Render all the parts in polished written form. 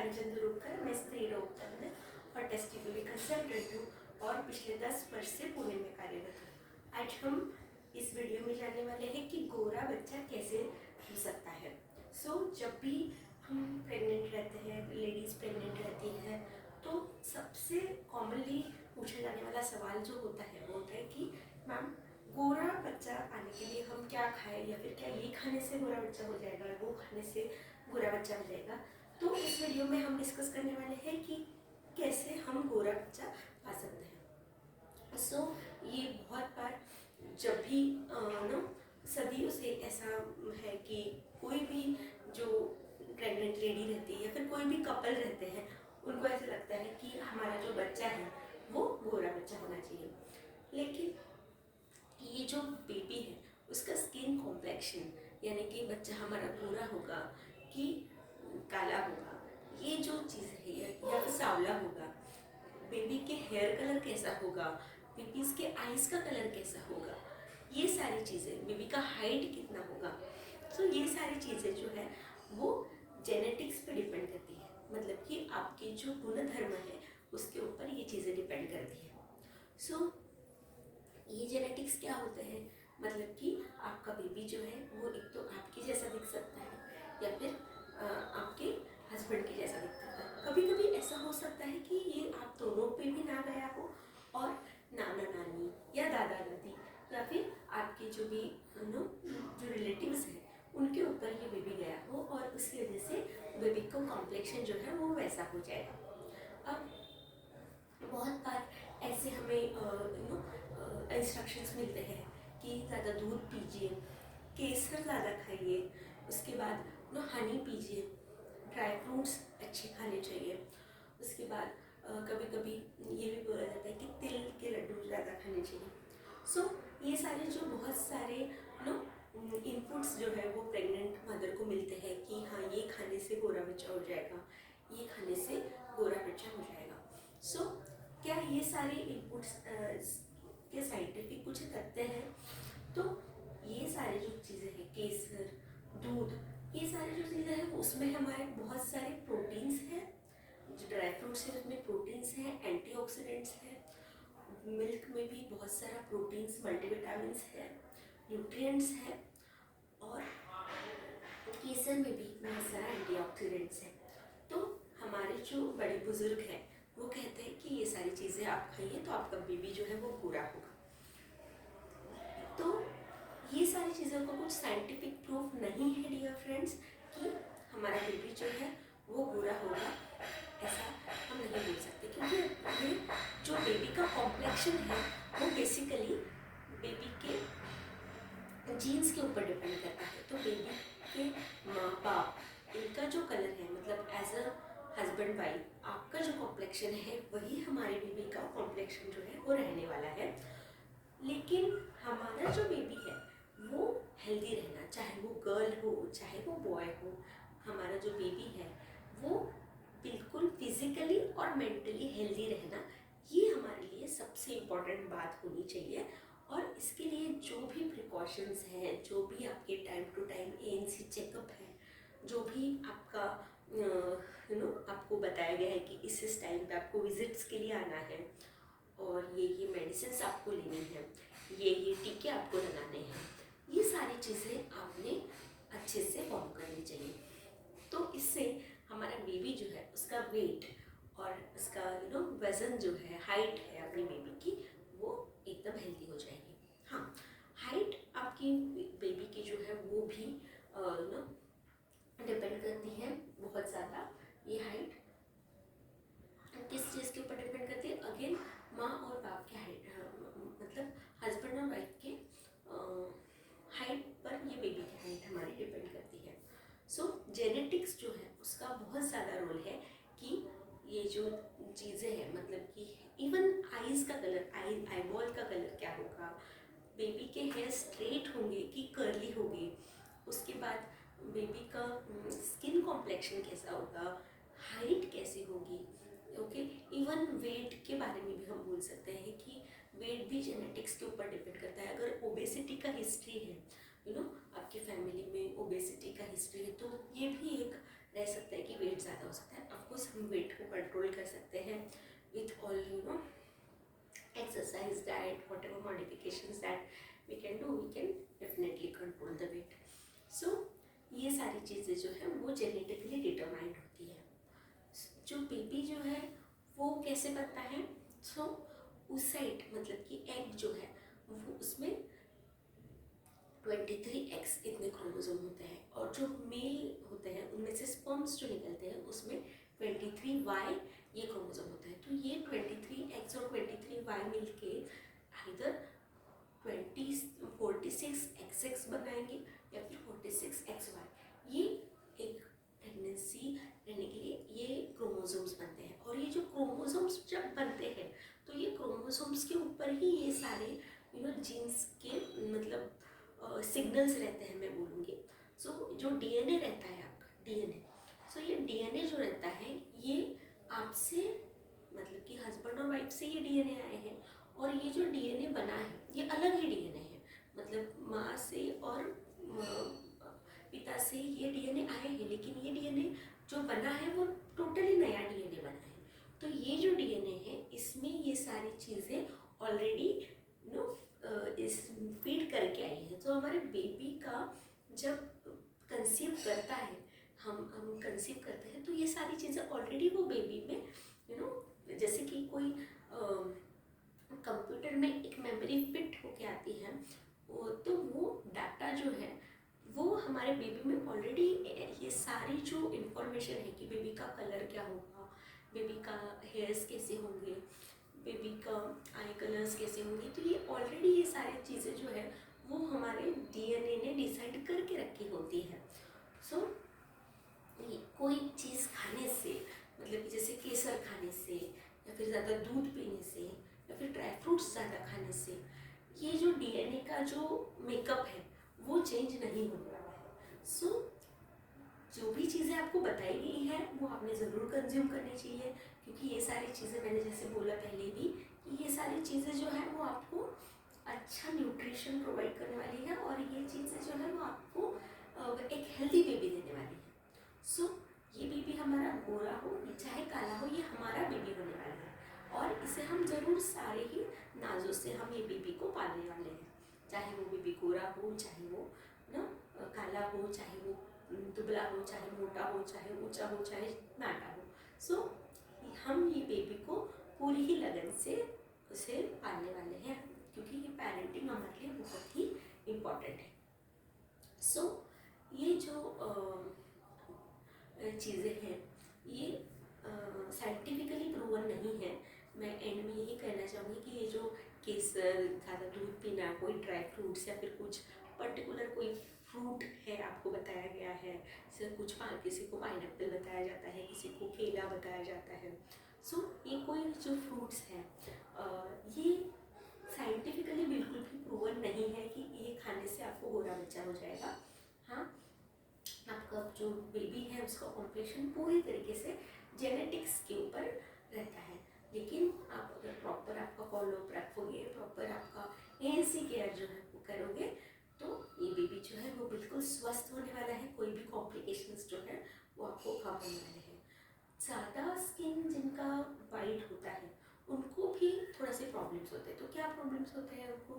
कंचन दुरुपकर, मैं स्त्री रोग तज्ञ और टेस्टिकुलर कंसल्टेंट हूँ और पिछले 10 वर्ष से पुणे में कार्यरत हूँ। आज हम इस वीडियो में जानने वाले हैं कि गोरा बच्चा कैसे हो सकता है। जब भी हम प्रेग्नेंट रहते हैं, लेडीज़ प्रेग्नेंट रहती हैं, तो सबसे कॉमनली पूछा जाने वाला सवाल जो होता है वो होता है कि मैम गोरा बच्चा आने के लिए हम क्या खाएं, या फिर क्या ये खाने से गोरा बच्चा हो जाएगा, वो खाने से गोरा बच्चा हो जाएगा। तो इस वीडियो में हम डिस्कस करने वाले हैं कि कैसे हम गोरा बच्चा पा सकते हैं। ये बहुत बार जब भी सदियों से ऐसा है कि कोई भी जो प्रेग्नेंट लेडी रहती है या फिर कोई भी कपल रहते हैं, उनको ऐसा लगता है कि हमारा जो बच्चा है वो गोरा बच्चा होना चाहिए। लेकिन ये जो बेबी है उसका स्किन कॉम्प्लेक्शन, यानी कि बच्चा हमारा गोरा होगा कि काला होगा, ये जो चीज़ है, या फिर सांवला होगा, बेबी के हेयर कलर कैसा होगा, बेबीज़ के आइज़ का कलर कैसा होगा, ये सारी चीज़ें, बेबी का हाइट कितना होगा, ये सारी चीज़ें जो है वो जेनेटिक्स पे डिपेंड करती है। मतलब कि आपके जो गुणधर्म है उसके ऊपर ये चीज़ें डिपेंड करती है। ये जेनेटिक्स क्या होते हैं, मतलब कि आपका बेबी जो है वो एक तो आपके जैसा दिख सकता है या फिर आपके हस्बैंड के जैसा दिख सकता है। कभी कभी ऐसा हो सकता है कि ये आप दोनों पे भी ना गया हो और नाना नानी या दादा दादी या फिर आपके जो भी जो रिलेटिव्स हैं उनके ऊपर ये बेबी गया हो और उसकी वजह से बेबी को कॉम्प्लेक्शन जो है वो वैसा हो जाएगा। अब बहुत बार ऐसे हमें इंस्ट्रक्शंस मिलते हैं कि ज़्यादा दूध पीजिए, केसर ज़्यादा खाइए, उसके बाद हनी पीजिए, ड्राई फ्रूट्स अच्छे खाने चाहिए। उसके बाद कभी कभी ये भी बोला जाता है कि तिल के लड्डू ज़्यादा खाने चाहिए। ये सारे जो बहुत सारे इनपुट्स जो है वो प्रेग्नेंट मदर को मिलते हैं कि हाँ ये खाने से गोरा बच्चा हो जाएगा, ये खाने से गोरा बच्चा हो जाएगा। क्या ये सारे इनपुट्स के साइंटिफिक कुछ तथ्य हैं? तो ये सारी जो चीज़ें हैं, केसर, दूध, ये सारी जो चीज़ें हैं उसमें हमारे बहुत सारे प्रोटीन्स हैं। जो ड्राई फ्रूट्स है उसमें प्रोटीन्स हैं, एंटीऑक्सीडेंट्स हैं, मिल्क में भी बहुत सारा प्रोटीन्स, मल्टीविटामिन्स है, न्यूट्रिएंट्स है, और केसर में भी बहुत सारा एंटीऑक्सीडेंट्स है। तो हमारे जो बड़े बुजुर्ग हैं वो कहते हैं कि ये सारी चीज़ें आप खाइए तो आपका बेबी जो है वो गोरा होगा। तो ये सारी चीज़ों का कुछ साइंटिफिक प्रूफ नहीं है डियर फ्रेंड्स कि हमारा बेबी जो है वो गोरा होगा, ऐसा हम नहीं बोल सकते, क्योंकि ये जो बेबी का कॉम्प्लेक्शन है वो बेसिकली बेबी के जीन्स के ऊपर डिपेंड करता है। तो बेबी के माँ बाप इनका जो कलर है, मतलब एज अ हस्बैंड वाइफ आपका जो कॉम्प्लेक्शन है वही हमारे बेबी का कॉम्प्लेक्शन जो है वो रहने वाला है। लेकिन हमारा जो बेबी है वो हेल्दी रहना, चाहे वो गर्ल हो चाहे वो बॉय हो, हमारा जो बेबी है वो बिल्कुल फिजिकली और मेंटली हेल्दी रहना, ये हमारे लिए सबसे इम्पोर्टेंट बात होनी चाहिए। और इसके लिए जो भी प्रिकॉशंस हैं, जो भी आपके time to time ANC checkup है, जो भी आपका आपको बताया गया है कि इस टाइम पे आपको विजिट्स के लिए आना है और ये मेडिसिन आपको लेनी है, ये टीके आपको लगाने हैं, ये सारी चीज़ें आपने अच्छे से फॉलो करनी चाहिए। तो इससे हमारा बेबी जो है उसका वेट और उसका वज़न जो है, हाइट है अपनी बेबी की, वो एकदम हेल्दी हो जाएगी। हाँ, हाइट आपकी बेबी की जो है वो भी डिपेंड करती है बहुत ज़्यादा। ये हाइट किस चीज़ के ऊपर डिपेंड करती है? अगेन माँ और बाप के हाइट, मतलब हस्बैंड और वाइफ के हाइट पर ये बेबी की हाइट हमारी डिपेंड करती है। जेनेटिक्स जो है उसका बहुत ज़्यादा रोल है कि ये जो चीज़ें हैं, मतलब कि इवन आईज़ का कलर, आईबॉल का कलर क्या होगा, बेबी के हेयर स्ट्रेट होंगे कि कर्ली होंगे, उसके बाद बेबी का स्किन कॉम्प्लेक्शन कैसा होगा, हाइट कैसी होगी, ओके। इवन वेट के बारे में भी हम बोल सकते हैं कि वेट भी जेनेटिक्स के ऊपर डिपेंड करता है। अगर ओबेसिटी का हिस्ट्री है, आपकी फैमिली में ओबेसिटी का हिस्ट्री है, तो ये भी एक रह सकता है कि वेट ज़्यादा हो सकता है। ऑफकोर्स हम वेट को कंट्रोल कर सकते हैं with all exercise, diet, whatever modifications that we can do, we can definitely control the weight. So ये सारी चीज़ें जो है वो जेनेटिकली डिटरमाइंड होती है. जो बेबी जो है वो कैसे बनता है, सो oocyte मतलब कि एग जो है वो उसमें 23X इतने क्रोमोसोम होते हैं, और जो मेल होते हैं उनमें से स्पर्म्स जो निकलते हैं उसमें 23Y ये क्रोमोसोम होता है. तो ये 23X और 23Y मिलके आइदर 46XX बनाएंगे या फिर 46XY. ये एक प्रेगनेंसी रहने के लिए ये क्रोमोसोम्स बनते हैं. और ये जो क्रोमोसोम्स जब बनते हैं तो ये क्रोमोसोम्स के ऊपर ही ये सारे जीन्स के मतलब सिग्नल्स रहते हैं, मैं बोलूँगी. सो जो डीएनए रहता है आपका डीएनए, सो ये डीएनए जो रहता है ये आपसे मतलब कि हस्बैंड और वाइफ से ये डीएनए आए हैं, और ये जो डीएनए बना है ये अलग ही डीएनए है. मतलब माँ से और पिता से ये डीएनए आए हैं, लेकिन ये डीएनए जो बना है वो टोटली नया डीएनए बना है. तो ये जो डीएनए है इसमें ये सारी चीज़ें ऑलरेडी इस फीड करके आई है. तो हमारे बेबी का जब कंसीव करता है, हम कंसीव करते हैं तो ये सारी चीज़ें ऑलरेडी वो बेबी में जैसे कि कोई कंप्यूटर में एक मेमोरी फिट होके आती है, तो वो डाटा जो है वो हमारे बेबी में ऑलरेडी ये सारी जो इन्फॉर्मेशन है कि बेबी का कलर क्या होगा, बेबी का हेयर्स कैसे होंगे, बेबी का आई कलर्स कैसे होंगे, तो ये ऑलरेडी ये सारी चीज़ें जो है वो हमारे डीएनए ने डिसाइड करके रखी होती है. सो कोई चीज़ खाने से मतलब कि जैसे केसर खाने से या फिर ज़्यादा दूध पीने से या फिर ड्राई फ्रूट्स ज़्यादा खाने से ये जो डीएनए का जो मेकअप है वो चेंज नहीं होने वाला है. सो जो भी चीज़ें आपको बताई गई है वो आपने ज़रूर कंज्यूम करनी चाहिए, क्योंकि ये सारी चीज़ें मैंने जैसे बोला पहले भी कि ये सारी चीज़ें जो है वो आपको अच्छा न्यूट्रिशन प्रोवाइड करने वाली है, और ये चीज़ें जो है वो आपको एक हेल्दी बेबी देने वाली है. सो ये बेबी हमारा गोरा हो चाहे काला हो, ये हमारा बेबी होने वाला है, और इसे हम ज़रूर सारे ही नाजों से हम ये बेबी को पालने वाले हैं. चाहे वो बेबी गोरा हो, चाहे वो काला हो, चाहे वो दुबला हो, चाहे मोटा हो, चाहे ऊंचा हो, चाहे नाटा हो. सो हम ये बेबी को पूरी ही लगन से उसे पालने वाले हैं, क्योंकि ये पेरेंटिंग हमारे लिए बहुत ही इम्पॉर्टेंट है. सो ये जो चीज़ें हैं ये साइंटिफिकली प्रूवन नहीं है. मैं एंड में यही कहना चाहूँगी कि ये जो केसर, ज़्यादा दूध पीना, कोई ड्राई फ्रूट्स या फिर कुछ पर्टिकुलर कोई फ्रूट है आपको बताया गया है, जैसे कुछ किसी को पाइनएप्पल बताया जाता है, किसी को केला बताया जाता है. सो ये कोई जो फ्रूट्स हैं ये साइंटिफिकली बिल्कुल भी प्रूवन नहीं है कि ये खाने से आपको गोरा बच्चा हो जाएगा. हाँ, आपका जो बेबी है उसका कॉम्प्लेक्शन पूरी तरीके से जेनेटिक्स के ऊपर रहता है, लेकिन आप अगर प्रॉपर आपका फॉलोअप रखोगे, प्रॉपर आपका ANC केयर जो है वो करोगे, तो ये बेबी जो है वो बिल्कुल स्वस्थ होने वाला है. कोई भी कॉम्प्लिकेशंस जो है वो आपको कम होने वाले हैं. ज़्यादा स्किन जिनका वाइट होता है उनको भी थोड़ा से प्रॉब्लम्स होते हैं. तो क्या प्रॉब्लम्स होते हैं उनको,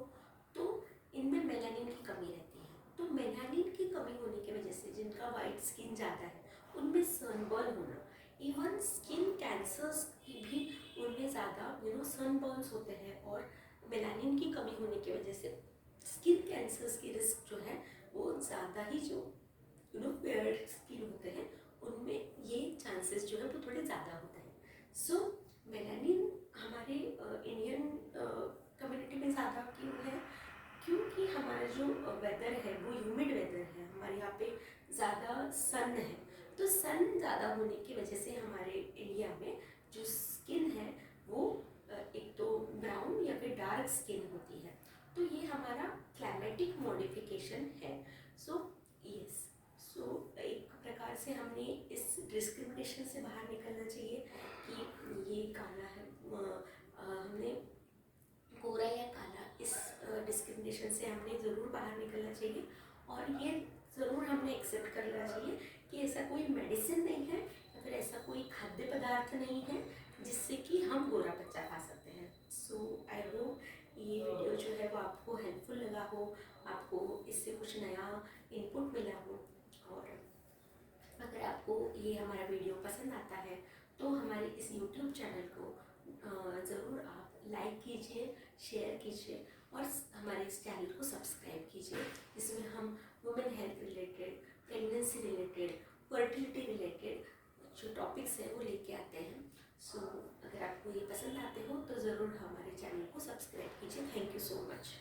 तो इनमें मेलानिन की कमी रहती है. तो मेलानिन की कमी होने की वजह से जिनका वाइट स्किन ज़्यादा है उनमें सनबर्न होना, इवन स्किन कैंसर्स की भी उनमें ज़्यादा सनबर्न्स होते हैं. और मेलानिन की कमी होने की वजह से स्किन कैंसर्स की रिस्क जो है वो ज़्यादा ही जो फेयर स्किन होते हैं उनमें ये चांसेस जो है वो थोड़े ज़्यादा होते हैं. सो मेलानिन हमारे इंडियन कम्युनिटी में ज़्यादा क्यों है, क्योंकि हमारा जो वेदर है वो ह्यूमिड वेदर है, हमारे यहाँ पे ज़्यादा सन है. तो सन ज़्यादा होने की वजह से हमारे इंडिया में जो स्किन है वो एक तो ब्राउन या फिर डार्क स्किन होती है. तो ये हमारा क्लाइमेटिक मॉडिफिकेशन है. सो यस, सो एक प्रकार से हमने इस डिस्क्रिमिनेशन से बाहर निकलना चाहिए कि ये काला है, हमने गोरा या काला, इस डिस्क्रिमिनेशन से हमने ज़रूर बाहर निकलना चाहिए. और ये ज़रूर हमने एक्सेप्ट कर लेना चाहिए कि ऐसा कोई मेडिसिन नहीं है या फिर ऐसा कोई खाद्य पदार्थ पदार्थ नहीं है जिससे कि हम गोरा बच्चा खा सकते हैं। सो आई होप ये वीडियो जो है वो आपको हेल्पफुल लगा हो, आपको इससे कुछ नया इनपुट मिला हो। और अगर आपको ये हमारा वीडियो पसंद आता है तो हमारे इस यूट्यूब चैनल को ज़रूर आप लाइक कीजिए, शेयर कीजिए और हमारे इस चैनल को सब्सक्राइब कीजिए, जिसमें हम women health related, pregnancy related, fertility related जो टॉपिक्स हैं वो लेके आते हैं। सो अगर आपको ये पसंद आते हो तो ज़रूर हमारे चैनल को सब्सक्राइब कीजिए। Thank you so much.